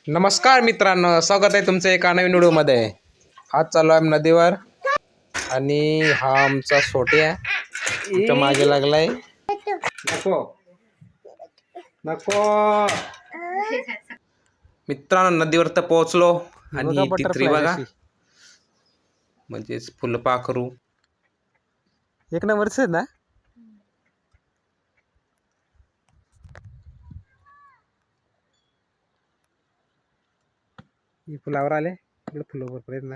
नमस्कार मित्रांनो, स्वागत आहे तुमचं एका नवीन व्हिडिओमध्ये. आज चालू आहे नदीवर आणि हा आमचा सोट्या आमच्या मागे लागलाय. नको नको मित्रांनो, नदीवर तर पोहोचलो आणि तित्री बघा, म्हणजेच फुलपाखरू एक नंबरच आहे ना. ही फुलावर आले, इकडे फुलावर आहेत ना.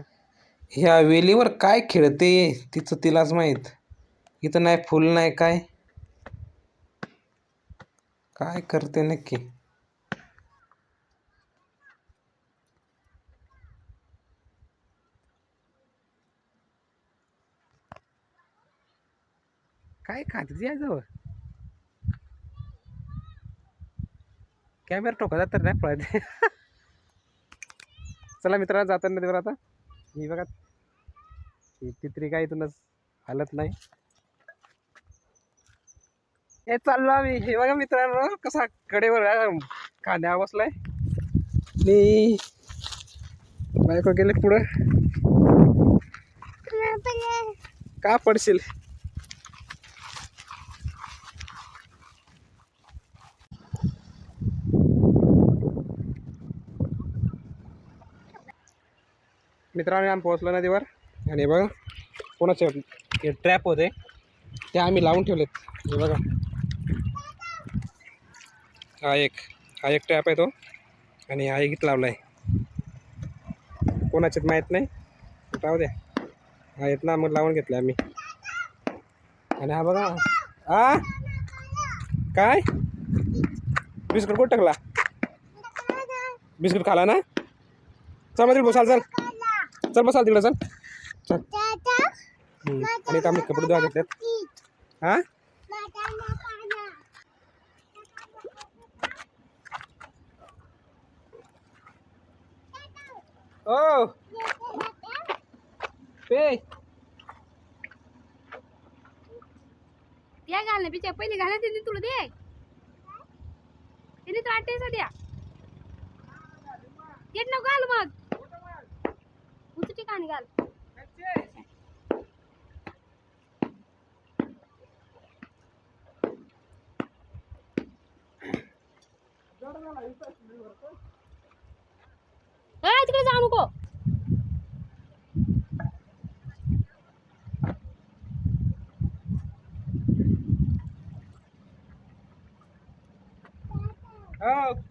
ह्या वेलीवर काय खेळते तिचं तिलाच माहीत. इथं नाही फुल नाही काय काय करते नक्की. काय खाते याजवळ कॅमेरा टोका तर नाही पळत. चला मित्रांनो, जाताना नदीवर आता ही बघा, ही तित्री काय इथूनच हालत नाही. हे चाललो आम्ही. हे बघा मित्रांनो, कसा कडेवर कांद्या बसलाय आणि बायको गेले पुढं. का पडशील. मित्रांनो, आम्ही पोहोचलो नदीवर आणि बघा कोणाचे हे ट्रॅप होते ते आम्ही लावून ठेवलेत. हे बघा, हा एक ट्रॅप आहे तो, आणि हा एक लावला आहे. कोणाच्यात माहीत नाही, राहू द्या. हा येत ना, मग लावून घेतला आम्ही. आणि हा बघा, हा काय बिस्कुट कुठं टाकला. बिस्कुट खाला ना. चल मग बसाल, चल बसाल तिकडं, चल. आणि आम्ही कपडे धुवा घेतलेत. हा ओ पे त्या घालण्यापेक्षा पहिले घाला त्यांनी तुला दे. त्यांनी तुला आठवसा द्या. येत नको घाल, मग उंच ठिकाणी घाल. तिकडे जाऊ नको.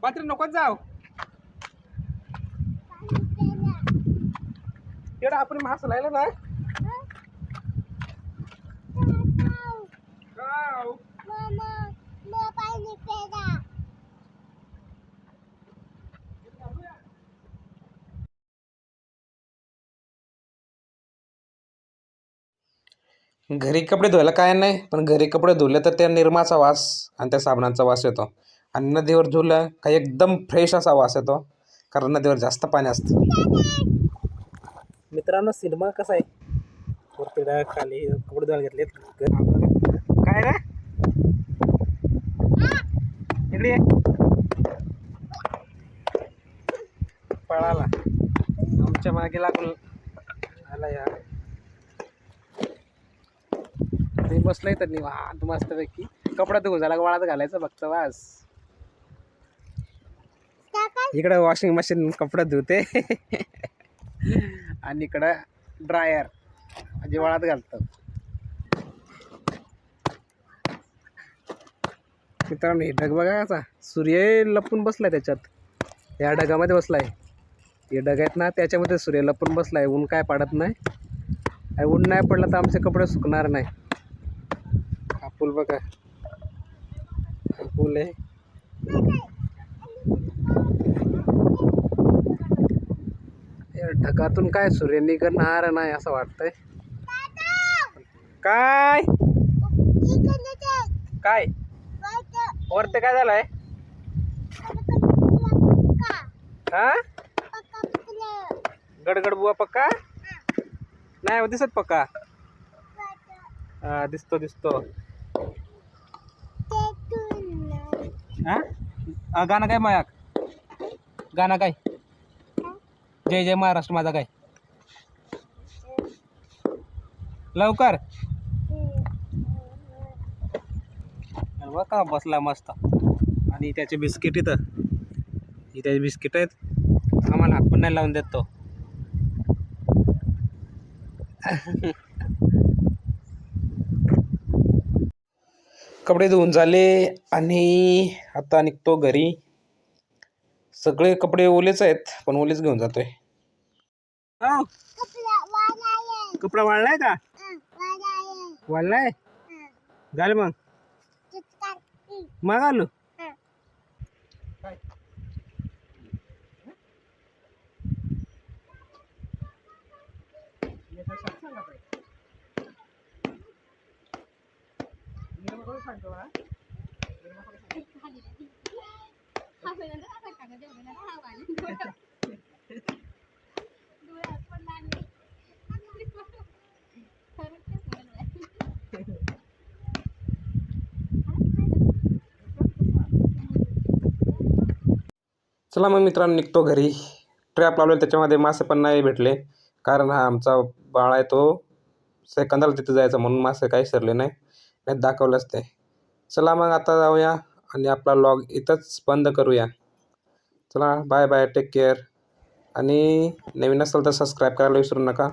बाथरूम नकोच जाऊ. तेवढा आपण मास लायला ना. घरी कपडे धुवायला काय नाही, पण घरी कपडे धुले तर त्या निरमाचा वास आणि त्या साबणाचा वास येतो. आणि नदीवर धुलं का एकदम फ्रेश असा वास येतो, कारण नदीवर जास्त पाणी असतं. मित्रांनो, सिनेमा कसा आहे. वरती खाली कपडे धुवायला घेतलेत. काय रे इकडे ये. पळाला, आमच्या मागे लागून आला यार. ते बसलंय तर निवांत मस्तपैकी. कपडा धुवून झाला, वाळत घालायचं फक्त वास. इकडं वॉशिंग मशीन कपडे धुते आणि इकडं ड्रायर म्हणजे वाळत घालतं. मित्रांनो, हे ढग बघा कसा सूर्य लपून बसलाय त्याच्यात. या ढगामध्ये बसलाय. हे ढग आहेत ना, त्याच्यामध्ये सूर्य लपून बसलाय. ऊन काय पडत नाही. ऊन नाही पडलं तर आमचे कपडे सुकणार नाही. हा पूल बघा, हा पूल आहे. ढगातून काय सूर्य निघणार नाही असं वाटतंय. काय काय वरते काय झालंय. हा गडगड बुवा पक्का नाही दिसत. पक्का दिसतो दिसतो. हा गाणं काय मयाक गाणं काय? जय जय महाराष्ट्र माझा काय? लवकर. बघ का बसला मस्त. आणि त्याचे बिस्किट इथं. ही त्याचे बिस्किट आहेत. आम्हाला हात पण नाही लावून देत तो. कपडे धुवून झाले आणि आता निघतो घरी. सगळे कपडे ओलेच आहेत पण ओलेच घेऊन जातोय. कपडा वाळलाय का? वाळलाय. घाल मग. मग आलो. चला मग मित्रांनो निघतो घरी. ट्रॅप लावलेला त्याच्यामध्ये मासे पण नाही भेटले कारण हा आमचा बाळा आहे तो सेकंदाला तिथे जायचा म्हणून मासे काही सरले नाही दाखवलंच ते. चला मग आता जाऊया आणि आपला लॉग इथंच बंद करूया. चला बाय बाय टेक केअर आणि नवीन असेल तर सबस्क्राईब करायला विसरू नका.